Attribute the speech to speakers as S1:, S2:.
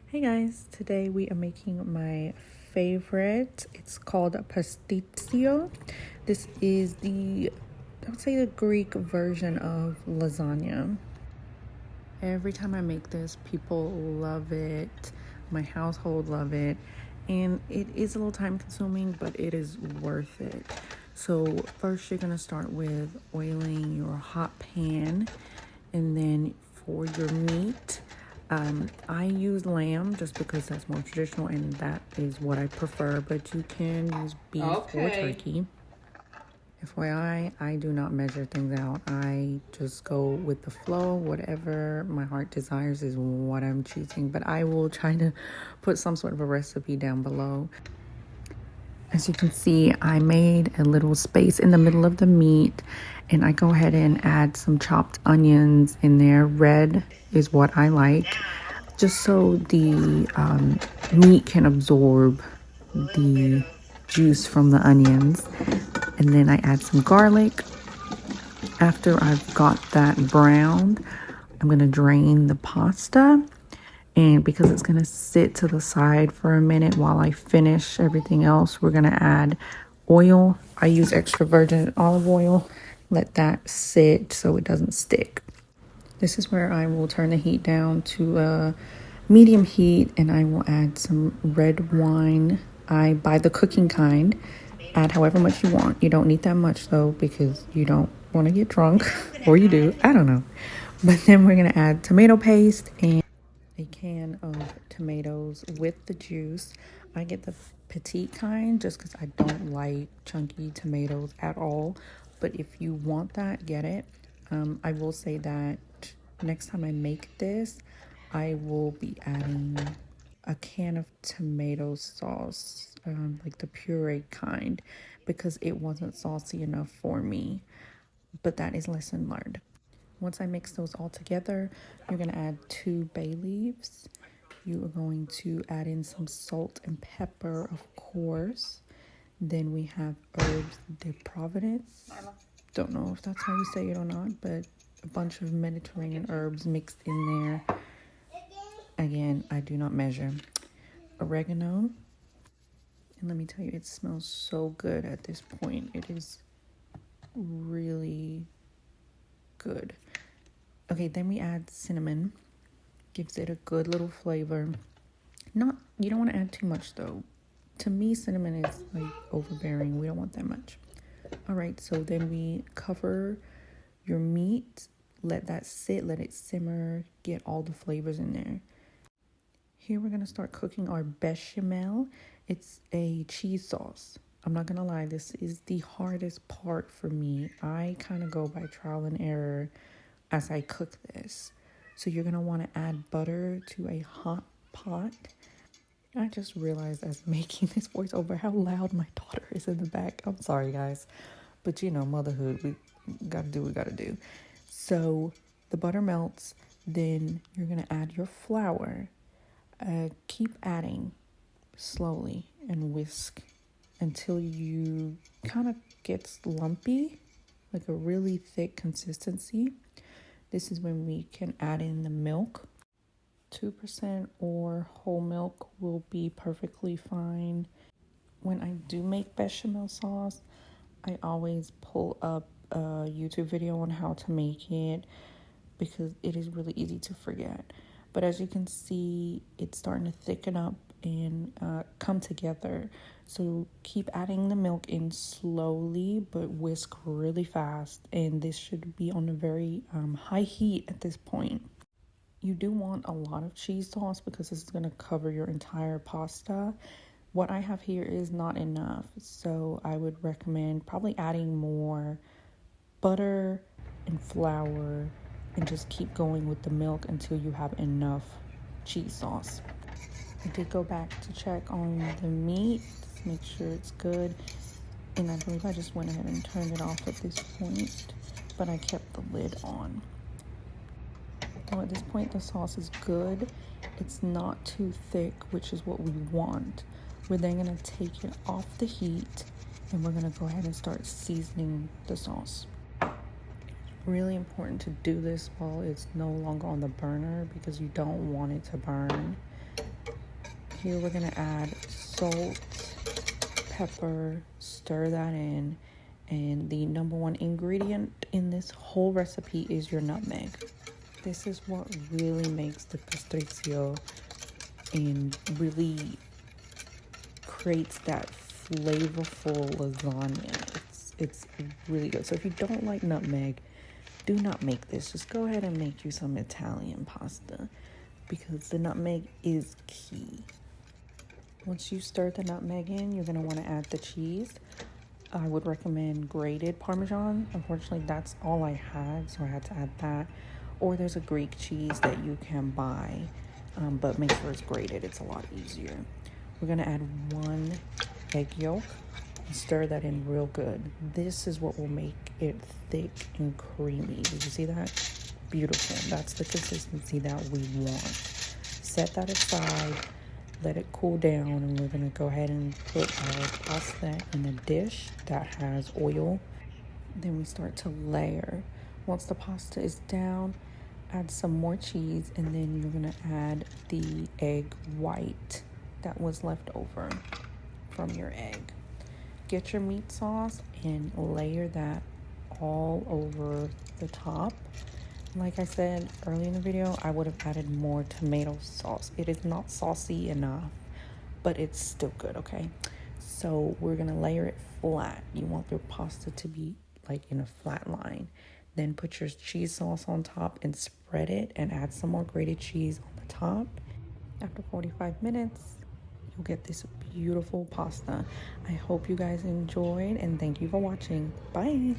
S1: Hey guys, today we are making my favorite. It's called Pastitso. This is I would say the Greek version of lasagna. Every time I make this, people love it. My household love it. And it is a little time consuming, but it is worth it. So first you're gonna start with oiling your hot pan, and then for your meat, I use lamb just because that's more traditional and that is what I prefer, but you can use beef or turkey. FYI, I do not measure things out. I just go with the flow. Whatever my heart desires is what I'm choosing, but I will try to put some sort of a recipe down below. As you can see, I made a little space in the middle of the meat, and I go ahead and add some chopped onions in there. Red is what I like, just so the meat can absorb the juice from the onions. And then I add some garlic. After I've got that browned, I'm gonna drain the pasta. And because it's gonna sit to the side for a minute while I finish everything else, we're gonna add oil. I use extra virgin olive oil. Let that sit so it doesn't stick. This is where I will turn the heat down to a medium heat, and I will add some red wine. I buy the cooking kind. Add however much you want. You don't need that much though, because you don't want to get drunk, or you do, I don't know. But then we're gonna add tomato paste and a can of tomatoes with the juice. I get the petite kind just because I don't like chunky tomatoes at all. But if you want that, get it. I will say that next time I make this, I will be adding a can of tomato sauce, like the puree kind, because it wasn't saucy enough for me. But that is lesson learned. Once I mix those all together, you're going to add 2 bay leaves. You are going to add in some salt and pepper, of course. Then we have herbes de Providence. Don't know if that's how you say it or not, but a bunch of Mediterranean herbs mixed in there. Again, I do not measure. Oregano. And let me tell you, it smells so good at this point. It is really good. Okay, then we add cinnamon. Gives it a good little flavor. You don't want to add too much though. To me, cinnamon is like overbearing. We don't want that much. All right, so then we cover your meat. Let that sit, let it simmer, get all the flavors in there. Here we're gonna start cooking our bechamel. It's a cheese sauce. I'm not gonna lie, this is the hardest part for me. I kind of go by trial and error as I cook this. So you're gonna want to add butter to a hot pot. I just realized as making this voiceover how loud my daughter is in the back. I'm sorry guys, but you know, motherhood, we gotta do what we gotta do. So the butter melts, then you're gonna add your flour. Keep adding slowly and whisk until you kind of gets lumpy, like a really thick consistency. This is when we can add in the milk. 2% or whole milk will be perfectly fine. When I do make bechamel sauce, I always pull up a YouTube video on how to make it because it is really easy to forget. But as you can see, it's starting to thicken up and come together. So keep adding the milk in slowly, but whisk really fast. And this should be on a very high heat at this point. You do want a lot of cheese sauce because this is going to cover your entire pasta. What I have here is not enough, so I would recommend probably adding more butter and flour and just keep going with the milk until you have enough cheese sauce. I did go back to check on the meat, make sure it's good, and I believe I just went ahead and turned it off at this point, but I kept the lid on. So at this point the sauce is good. It's not too thick, which is what we want. We're then going to take it off the heat and we're going to go ahead and start seasoning the sauce. Really important to do this while it's no longer on the burner because you don't want it to burn. here we're gonna add salt, pepper, stir that in, and the number one ingredient in this whole recipe is your nutmeg. This is what really makes the pastitso and really creates that flavorful lasagna. It's really good. So if you don't like nutmeg, do not make this. Just go ahead and make you some Italian pasta because the nutmeg is key. Once you stir the nutmeg in, you're going to want to add the cheese. I would recommend grated Parmesan. Unfortunately, that's all I had, so I had to add that. Or there's a Greek cheese that you can buy, but make sure it's grated. It's a lot easier. We're going to add 1 egg yolk and stir that in real good. This is what will make it thick and creamy. Did you see that? Beautiful. That's the consistency that we want. Set that aside. Let it cool down, and we're going to go ahead and put our pasta in a dish that has oil. Then we start to layer. Once the pasta is down, add some more cheese, and then you're going to add the egg white that was left over from your egg. Get your meat sauce and layer that all over the top. Like I said earlier in the video, I would have added more tomato sauce. It is not saucy enough, but it's still good, okay? So we're gonna layer it flat. You want your pasta to be like in a flat line. Then put your cheese sauce on top and spread it, and add some more grated cheese on the top. After 45 minutes, you'll get this beautiful pasta. I hope you guys enjoyed, and thank you for watching. Bye.